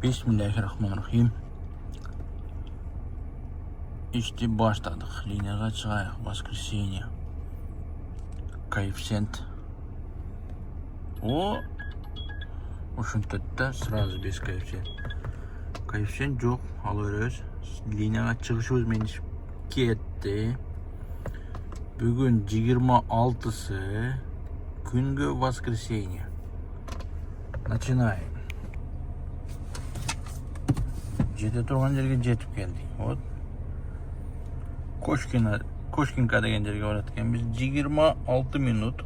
Bismillahirrahmanirrahim. İşte başladık. Liniyaga çıkayık. Воскресенье. Коэффициент. Ушунтатта сразу без коэффициент. Коэффициент жоқ. Ал өрөз. Линияга чыгышыбыз менен кетти. Бүгүн 26-сы күнгө воскресенье. Начинаем. Жете турган жерге жетип келдик. Вот. Кошкинка деген жерге барат экенбиз. 26 минут.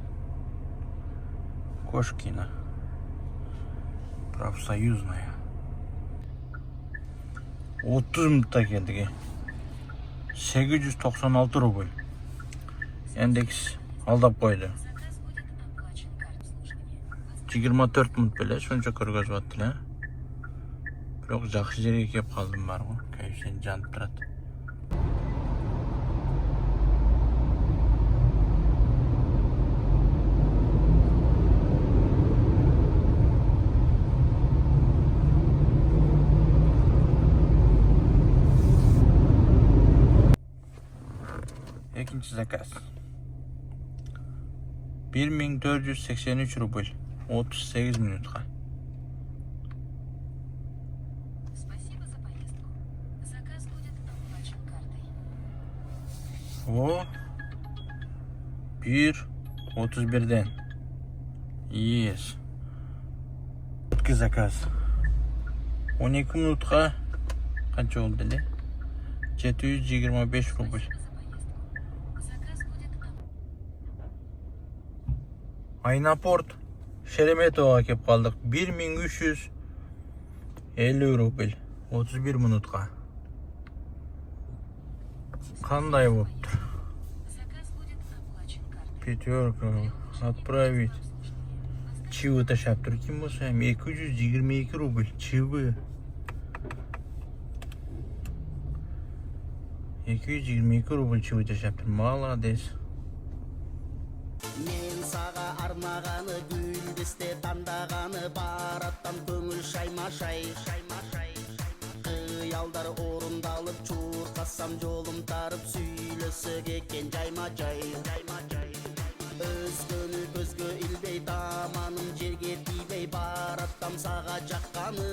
Кошкина. Профсоюзная. 30 минутта келдик. 896 рубль. Яндекс алдап койду. 24 минут беле шунча көргөзүп аттыр, а? Бирок жакшы жерге кеп калдым бар го. Коэффициент жанып турат. Экинчи заказ. 1483 рубль. 38 минутка. Спасибо за поездку. Заказ будет оплачен картой. O 1.31'den. Yes. Ötki zakaz. 12 minutка kancha oldu ele? 725 rubl. Aynaport Şeremetova kep kaldık. 1350 rubl. 31 minutка. Кандай болуптур? Пятерка. Отправить. Чивы ташап тур ким болсо эми 222 рубль. Чивы. 222 рубль чивы ташап тур. Молодец. Мен сага арнаганы гүлдесте тандаганы бараттан көңүл шаймашай. Кыялдар орундалып чуркасам жолум тарып сүйлөсөк экен жайма-жай. Өзгөнү көзгө илбей таманым жерге тийбей бараттам сага жакканы.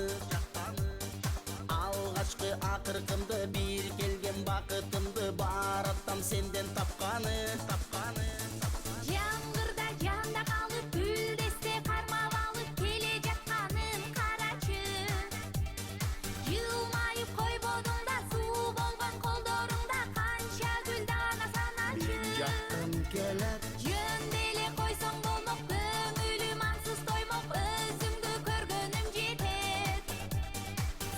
Алгачкы акыркымды бир келген бакытымды бараттам сенден тапканы. Жаңгырда жанда калып гүлдесте кармап алып келе жатканын карачы. Жылмайып койбодуң да суу болгон колдоруңда канча гүл дана саначы. Жактан келет Жөнделе койсоң болмок көңүлүм ансыз тоймок өзүңдү көргөнүм жетет.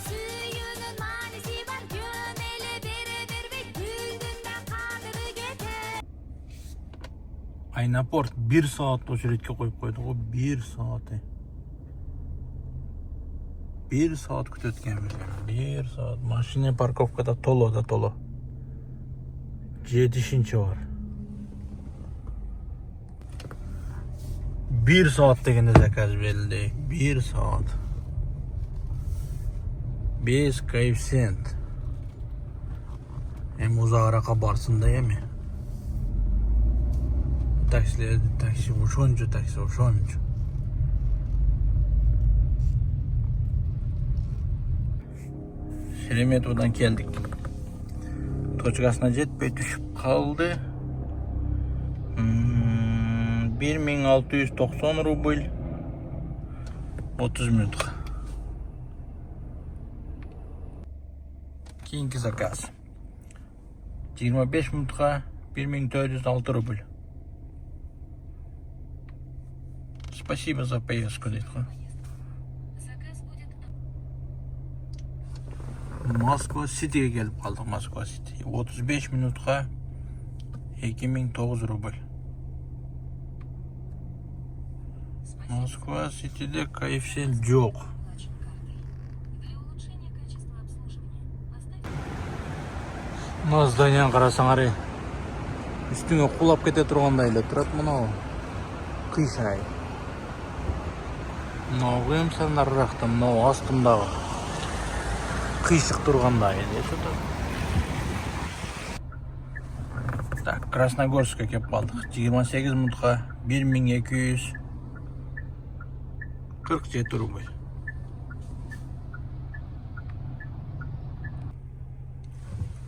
Сүйүүнүн мааниси бар жөн эле бере бербейт гүлдүн да кадыры кетет. Aynaport 1 saat очередке коюп койду го. 1 saat. 1 saat күтөт экенбиз. 1 saat. Машина парковкада толо. Жетишинчи бар. 1 saat дегенде заказ берилди. 1 saat. Без коэффициент. Эми узагыраакка барсын да эми. Такси ошончо. Шереметовдон келдик. Точкасына жетпей түшүп калды. 1690 рубль. 30 минутка. Кийинки заказ. 25 минутка 1406 рубль. Спасибо за поездку, дейт го. Заказ будет Москва Ситиге келип калдык. Москва Сити. 35 минутка 2009 рубль. Москва Ситиде коэффициент жок. оплачен картой. Для улучшения качества обслуживания поставь. Мына зданияны карасаңар, үстүңө кулап кете тургандай эле турат мына. Кыйшай. Мынау эмсанарыракта, мынау астымдагы. Кыйшык турганда эле. Так, Красногорскка кеп калдык. 28 минутка 1247 рубль.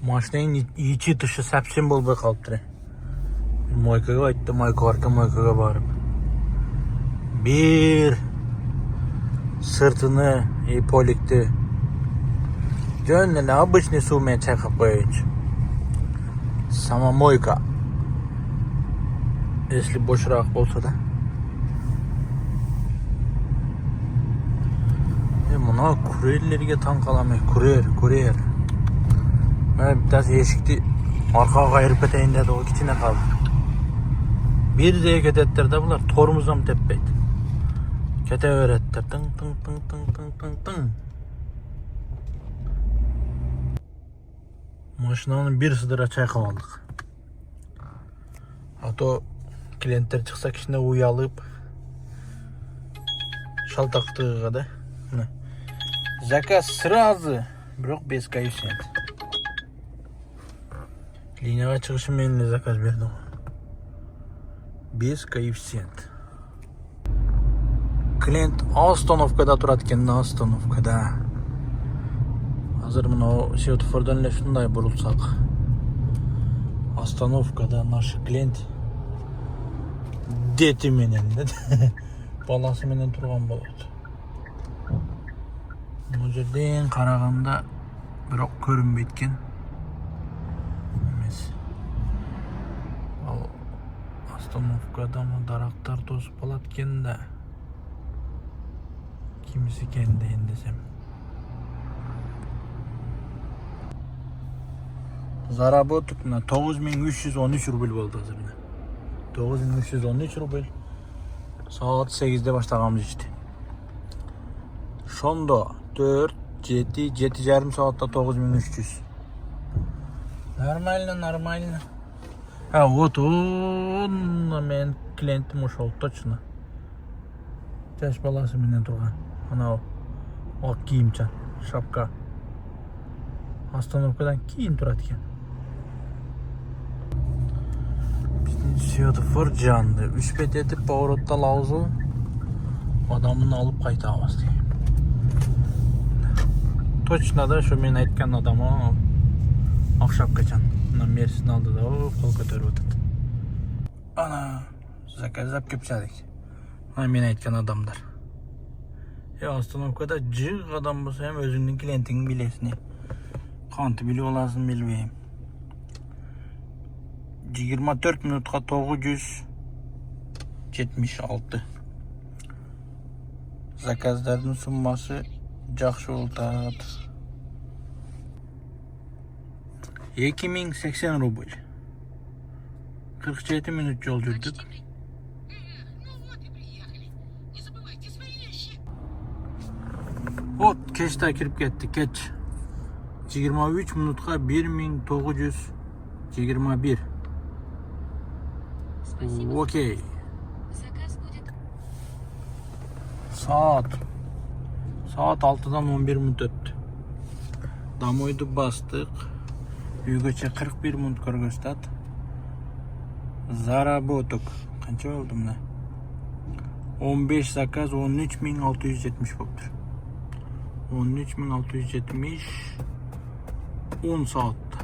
Машинанын ичи тышы совсем болбой калыптыр. Мойкага айттым, мойкага барып. Бир сыртыны и поликти жөн эле обычный суу менен чайкап коеюнчу. Сама мойка. Если бошураак болсо да. Мына курьерлерге таң калам. Курьер. Мен биттasi эшикти аркага кайрып кетейин деди, о кичине калды. Бирдей кететтер да булар, тормузам теппейт. Кете береттер. Тың. Машинанын бир сыдыра чайкап алдык. А то клиенттер чыкса кичине уялып шалтактыгыга да. Заказ сразу, бирок без коэффициент. Линияга чыгышы менен эле заказ берди. Без коэффициент. Клиент остановкада турат экен, остановкада. Азыр мына светофордон эле ушундай бурулсак. Остановкада наш клиент дети менен, баласы менен турган болот. Бул жерден караганда бирок көрүнбөйт экен. Эмес. Ал остановкада дарактар тосуп калат экен да. Кимиси экен дейин десем. Заработок на 9313 рубль болду азыр. 9313 рубль. Саат 8-де баштаганбыз ишти. Шондо 7,5 саатта 9300. Нормально. А вот он мен клиентим ошол точно. Жаш баласы менен турган. Анау ак кийимчан, шапка. Остановкадан кийин турат экен. Биздин светофор жанды. 3 бет этип поворотто алабызбы? Адамын алып кайтабыз. Точно да, ошо мен айткан адамы ак шапкачан. Мына мерсин алды да, кол көтөрүп атат. Ана заказап кепчадык. Ана мен айткан адамдар. Остановкада жык адам болсо эми өзүңдүн клиентиңди билесиң. Кантип билип аласың билбейм. 24 минутка 976. Заказдардын суммасы жакшы болот. 2080 рубль. 47 минут жол жүрдүк. Вот, кечте кирип кетти, кеч. 23 минутка 1921. Окей. Saat 6'dan 11 minut öttü. Damoydu bastık. Үйгөчө 41 минут көргөстат. Заработок. Канча болду мына? 15 заказ 13670 болуптур. 13670 10 saatта.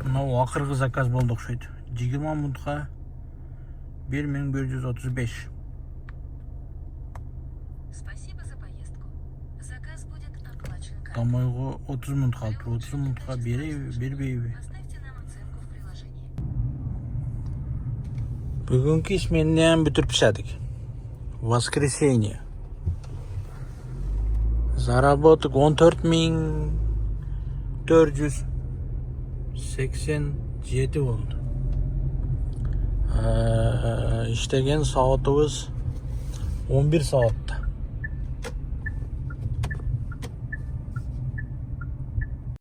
Мына акыркы заказ болду окшойт. 20 минутка 1135. Спасибо за поездку. Заказ будет оплачен. Домойго 30 минут калды. 30 минутка бербейби. Поставьте нам оценку в приложении. Бүгүнкү иш менен бүтүрүп пишадык. Воскресенье. Заработок 14487 болду. İştegen saatimiz 11 saatte.